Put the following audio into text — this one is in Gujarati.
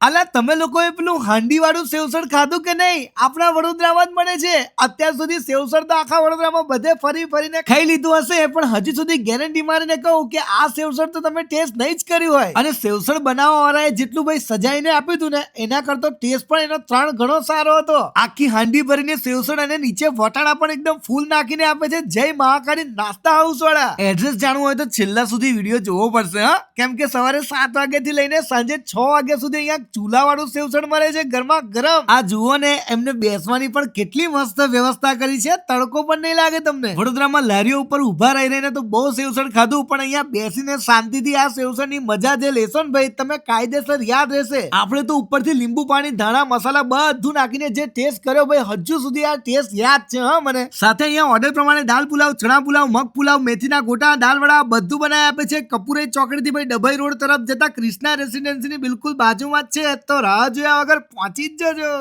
અલા તમે લોકોએ પેલું હાંડી વાળું સેવસણ ખાધું કે નહીં? આપણા વડોદરામાં જ મળે છે. અત્યાર સુધી સેવસણ તો આખા વડોદરામાં બધે ફરી ફરીને ખાઈ લીધું હશે, પણ હજી સુધી ગેરંટી મારીને કહું કે આ સેવસણ તો તમે ટેસ્ટ નહીં જ કર્યું હોય. અને સેવસણ બનાવવા વાળાએ જેટલું ભાઈ સજાઈને આપ્યું હતું ને, એના કરતો ટેસ્ટ પણ એનો 3 ગણો સારો હતો. આખી હાંડી ભરીને સેવસણ અને નીચે વટાણા પણ એકદમ ફૂલ નાખીને આપે છે. જય મહાકાળી નાસ્તા હાઉસ વાળા. એડ્રેસ જાણવું હોય તો છેલ્લા સુધી વિડીયો જોવો પડશે હા, કેમ કે સવારે 7 વાગ્યાથી લઈને સાંજે 6 વાગ્યા સુધી અહીંયા ચૂલા વાળું સેવસણ મળે છે ગરમા ગરમ. આ જુઓ ને, એમને બેસવાની પણ કેટલી મસ્ત વ્યવસ્થા કરી છે. તડકો પણ નહીં લાગે તમને. વડોદરામાં લારીઓ ઉપર ઉભા રહી રહીને તો બહુ સેવસણ ખાધું, પણ અહીંયા બેસીને શાંતિથી આ સેવસણની મજા જે લેશો ને ભાઈ, તમે કાયદેસર યાદ રહેશે. આપણે તો ઉપરથી લીંબુ પાણી, ધાણા, મસાલા બધું નાખીને જે ટેસ્ટ કર્યો ભાઈ, હજુ સુધી આ ટેસ્ટ યાદ છે હા મને. સાથે અહીંયા ઓર્ડર પ્રમાણે દાલ પુલાવ, ચણા પુલાવ, મગ પુલાવ, મેથીના ગોટા, દાલ વડા બધું બનાવી આપે છે. કપૂરે ચોકડીથી ભાઈ ડભઈ રોડ તરફ જતા ક્રિષ્ના રેસિડેન્સીની બિલકુલ બાજુમાં જ છે. તો રાહ જોયા વગર પહોંચી જ જજો.